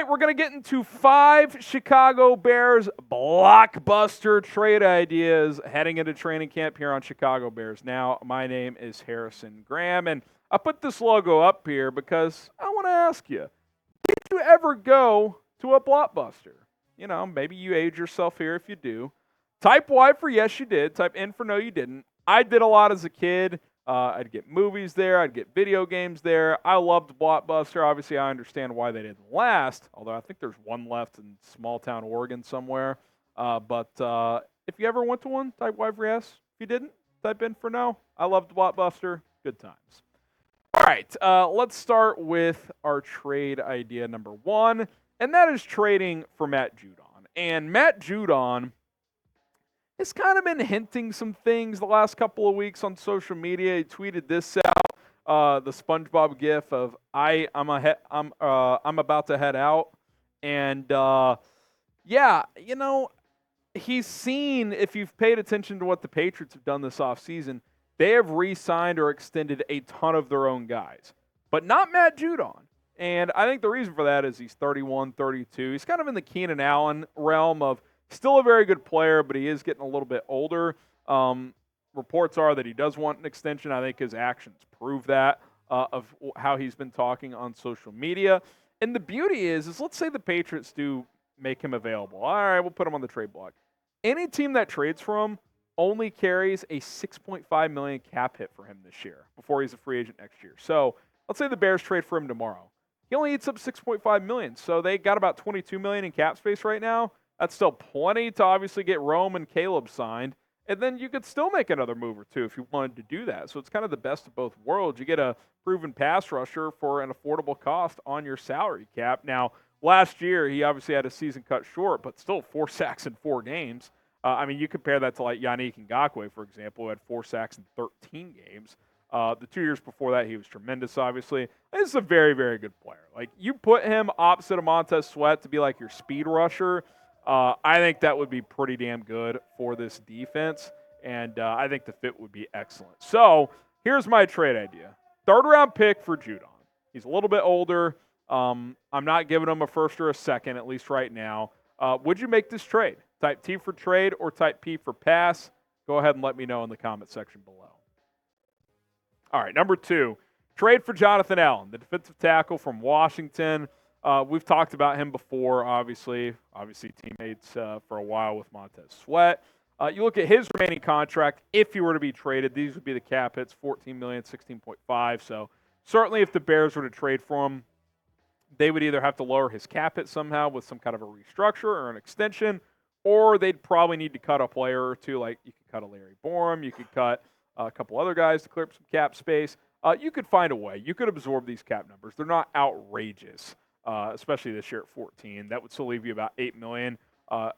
right, we're going to get into 5 Chicago Bears blockbuster trade ideas heading into training camp here on Chicago Bears Now. My name is Harrison Graham, and I put this logo up here because I want to ask you, did you ever go to a blockbuster? You know, maybe you age yourself here if you do. Type Y for yes, you did. Type N for no, you didn't. I did a lot as a kid. I'd get movies there. I'd get video games there. I loved Blockbuster. Obviously, I understand why they didn't last, although I think there's one left in small town Oregon somewhere. But if you ever went to one, type Y for yes. If you didn't, type in for no. I loved Blockbuster. Good times. All right, let's start with our trade idea number 1, and that is trading for Matt Judon. And Matt Judon has kind of been hinting some things the last couple of weeks on social media. He tweeted this out, the SpongeBob gif of I'm about to head out, and yeah, you know, he's seen, if you've paid attention to what the Patriots have done this offseason, they have re-signed or extended a ton of their own guys, but not Matt Judon. And I think the reason for that is he's 31, 32. He's kind of in the Keenan Allen realm of still a very good player, but he is getting a little bit older. Reports are that he does want an extension. I think his actions prove that, of how he's been talking on social media. And the beauty is let's say the Patriots do make him available. All right, we'll put him on the trade block. Any team that trades for him only carries a $6.5 million cap hit for him this year before he's a free agent next year. So let's say the Bears trade for him tomorrow. He only eats up $6.5 million. So they got about $22 million in cap space right now. That's still plenty to obviously get Rome and Caleb signed. And then you could still make another move or two if you wanted to do that. So it's kind of the best of both worlds. You get a proven pass rusher for an affordable cost on your salary cap. Now, last year, he obviously had a season cut short, but still 4 sacks in 4 games. I mean, you compare that to like Yannick Ngakoue, for example, who had 4 sacks in 13 games. The 2 years before that, he was tremendous, obviously. This is a very, very good player. Like, you put him opposite of Montez Sweat to be like your speed rusher, I think that would be pretty damn good for this defense, and I think the fit would be excellent. So here's my trade idea. 3rd-round pick for Judon. He's a little bit older. I'm not giving him a first or a second, at least right now. Would you make this trade? Type T for trade or type P for pass? Go ahead and let me know in the comment section below. All right, number 2, trade for Jonathan Allen, the defensive tackle from Washington. We've talked about him before, obviously teammates for a while with Montez Sweat. You look at his remaining contract, if he were to be traded, these would be the cap hits, $14 million, $16.5. So certainly if the Bears were to trade for him, they would either have to lower his cap hit somehow with some kind of a restructure or an extension, or they'd probably need to cut a player or two, like you could cut a Larry Borom, you could cut a couple other guys to clear up some cap space. You could find a way. You could absorb these cap numbers. They're not outrageous. Especially this year at 14. That would still leave you about $8 million.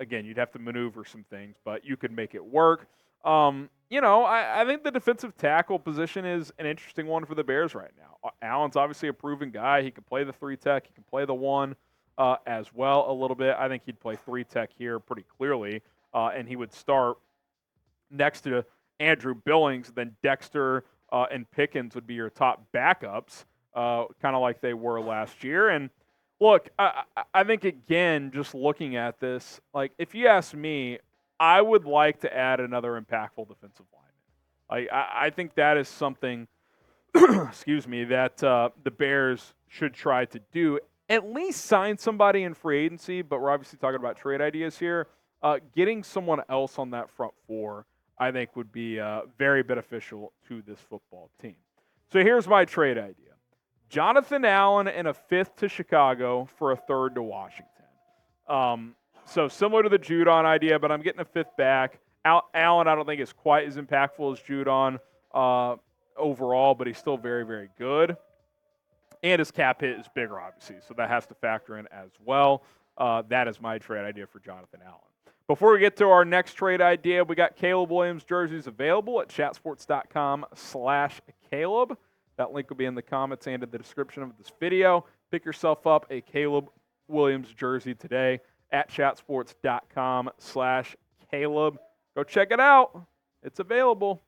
Again, you'd have to maneuver some things, but you could make it work. You know, I think the defensive tackle position is an interesting one for the Bears right now. Allen's obviously a proven guy. He can play the 3 tech. He can play the 1 as well a little bit. I think he'd play 3 tech here pretty clearly, and he would start next to Andrew Billings. Then Dexter and Pickens would be your top backups, kind of like they were last year. And look, I think, again, just looking at this, like, if you ask me, I would like to add another impactful defensive lineman. I think that is something, excuse me, that the Bears should try to do. At least sign somebody in free agency, but we're obviously talking about trade ideas here. Getting someone else on that front 4, I think, would be very beneficial to this football team. So here's my trade idea. Jonathan Allen and a 5th to Chicago for a 3rd to Washington. So similar to the Judon idea, but I'm getting a 5th back. Allen, I don't think is quite as impactful as Judon overall, but he's still very, very good. And his cap hit is bigger, obviously, so that has to factor in as well. That is my trade idea for Jonathan Allen. Before we get to our next trade idea, we got Caleb Williams jerseys available at chatsports.com/Caleb. That link will be in the comments and in the description of this video. Pick yourself up a Caleb Williams jersey today at chatsports.com/Caleb. Go check it out. It's available.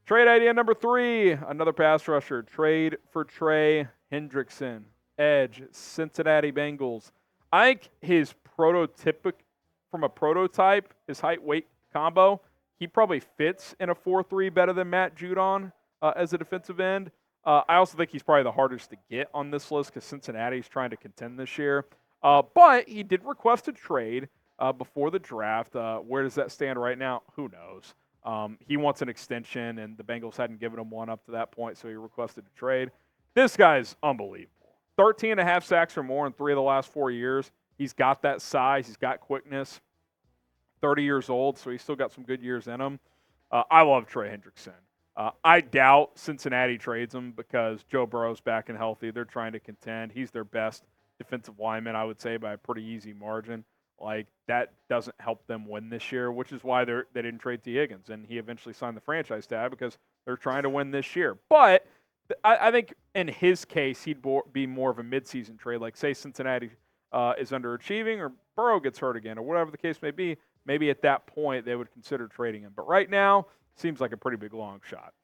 Trade idea number 3, another pass rusher. Trade for Trey Hendrickson, edge, Cincinnati Bengals. I think his from a prototype, his height-weight combo, he probably fits in a 4-3 better than Matt Judon as a defensive end. I also think he's probably the hardest to get on this list because Cincinnati's trying to contend this year. But he did request a trade before the draft. Where does that stand right now? Who knows? He wants an extension, and the Bengals hadn't given him one up to that point, so he requested a trade. This guy's unbelievable. 13 and a half sacks or more in 3 of the last 4 years. He's got that size. He's got quickness. 30 years old, so he's still got some good years in him. I love Trey Hendrickson. I doubt Cincinnati trades him because Joe Burrow's back and healthy. They're trying to contend. He's their best defensive lineman, I would say, by a pretty easy margin. Like, that doesn't help them win this year, which is why they didn't trade T. Higgins. And he eventually signed the franchise tag because they're trying to win this year. But I think in his case, he'd be more of a midseason trade. Like, say Cincinnati is underachieving or Burrow gets hurt again or whatever the case may be. Maybe at that point they would consider trading him. But right now, seems like a pretty big long shot.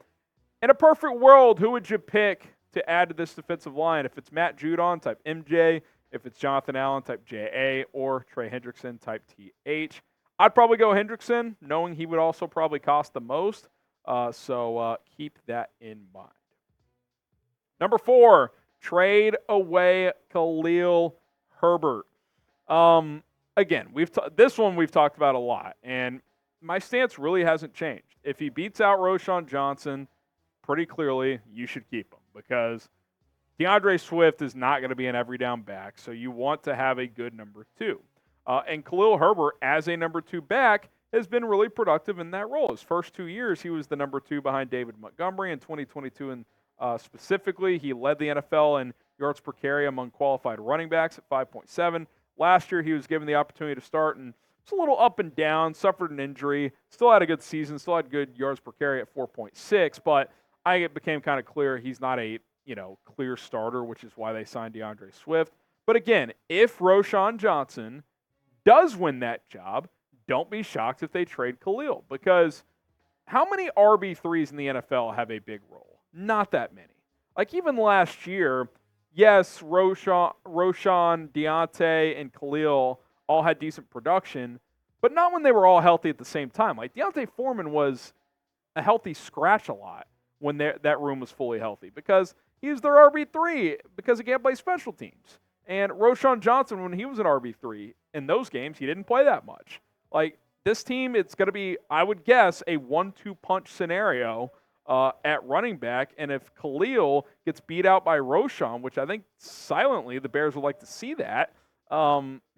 In a perfect world, who would you pick to add to this defensive line? If it's Matt Judon, type MJ. If it's Jonathan Allen, type JA. Or Trey Hendrickson, type TH. I'd probably go Hendrickson, knowing he would also probably cost the most. So keep that in mind. Number 4, trade away Khalil Herbert. Again, this one we've talked about a lot, and my stance really hasn't changed. If he beats out Roschon Johnson pretty clearly, you should keep him because DeAndre Swift is not going to be an every down back, so you want to have a good number 2. And Khalil Herbert, as a number 2 back, has been really productive in that role. His first 2 years, he was the number 2 behind David Montgomery. In 2022 and specifically, he led the NFL in yards per carry among qualified running backs at 5.7. Last year, he was given the opportunity to start, and it's a little up and down, suffered an injury, still had a good season, still had good yards per carry at 4.6, but it became kind of clear he's not a clear starter, which is why they signed DeAndre Swift. But again, if Roschon Johnson does win that job, don't be shocked if they trade Khalil, because how many RB3s in the NFL have a big role? Not that many. Like even last year, yes, Roschon, Deontay, and Khalil all had decent production, but not when they were all healthy at the same time. Like Deontay Foreman was a healthy scratch a lot when that room was fully healthy because he was their RB3 because he can't play special teams. And Roschon Johnson, when he was an RB3 in those games, he didn't play that much. Like this team, it's going to be, I would guess, a 1-2 punch scenario at running back, and if Khalil gets beat out by Roschon, which I think silently the Bears would like to see that,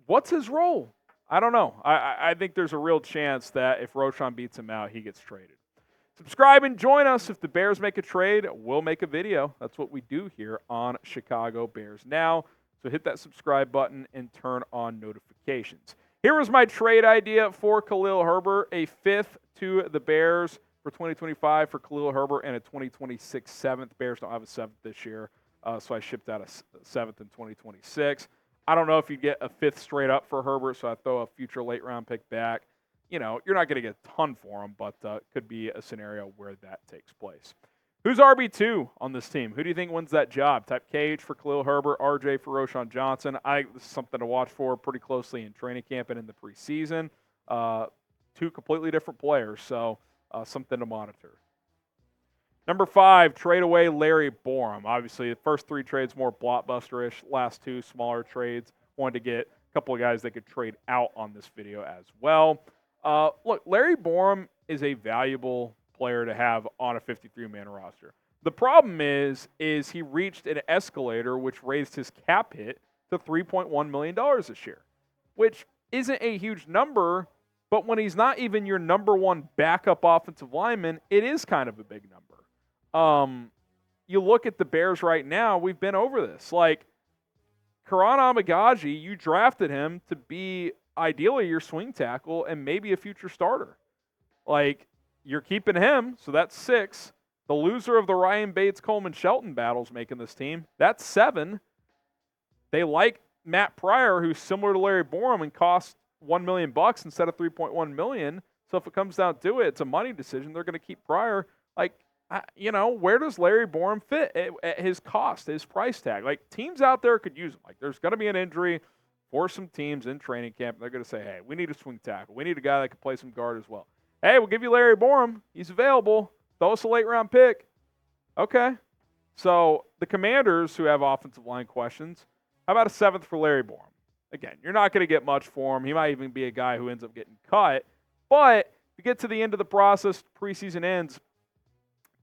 what's his role? I don't know. I think there's a real chance that if Roschon beats him out, he gets traded. Subscribe and join us. If the Bears make a trade, we'll make a video. That's what we do here on Chicago Bears Now. So hit that subscribe button and turn on notifications. Here was my trade idea for Khalil Herbert, a 5th to the Bears for 2025 for Khalil Herbert and a 2026 7th. Bears don't have a 7th this year, so I shipped out a 7th in 2026. I don't know if you get a 5th straight up for Herbert, so I throw a future late round pick back. You're not going to get a ton for him, but could be a scenario where that takes place. Who's RB2 on this team? Who do you think wins that job? Type KH for Khalil Herbert, RJ for Roschon Johnson. This is something to watch for pretty closely in training camp and in the preseason. 2 completely different players, so something to monitor. Number 5, trade away Larry Borom. Obviously, the first 3 trades more blockbuster-ish. Last 2, smaller trades. Wanted to get a couple of guys that could trade out on this video as well. Look, Larry Borom is a valuable player to have on a 53-man roster. The problem is he reached an escalator which raised his cap hit to $3.1 million this year, which isn't a huge number, but when he's not even your number 1 backup offensive lineman, it is kind of a big number. You look at the Bears right now, we've been over this. Like, Karan Amagaji, you drafted him to be ideally your swing tackle and maybe a future starter. Like, you're keeping him, so that's 6. The loser of the Ryan Bates-Coleman Shelton battle's making this team. That's 7. They like Matt Pryor, who's similar to Larry Borom and costs $1 million instead of $3.1 million. So if it comes down to it, it's a money decision. They're going to keep Pryor. Like, where does Larry Borom fit at his cost, his price tag? Like, teams out there could use him. Like, there's going to be an injury. for some teams in training camp. They're going to say, hey, we need a swing tackle. We need a guy that can play some guard as well. Hey, we'll give you Larry Borom. He's available. Throw us a late-round pick. Okay. So the Commanders, who have offensive line questions, how about a 7th for Larry Borom? Again, you're not going to get much for him. He might even be a guy who ends up getting cut. But if you get to the end of the process, preseason ends,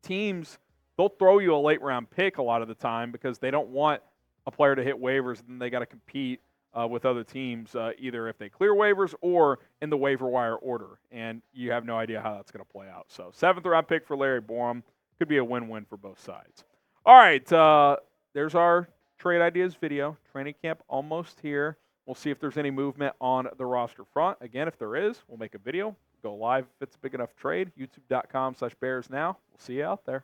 teams, they'll throw you a late-round pick a lot of the time because they don't want a player to hit waivers, and then they got to compete with other teams, either if they clear waivers or in the waiver wire order. And you have no idea how that's going to play out. So 7th-round pick for Larry Borom could be a win-win for both sides. All right, there's our trade ideas video. Training camp almost here. We'll see if there's any movement on the roster front. Again, if there is, we'll make a video. Go live if it's a big enough trade. YouTube.com/BearsNow. We'll see you out there.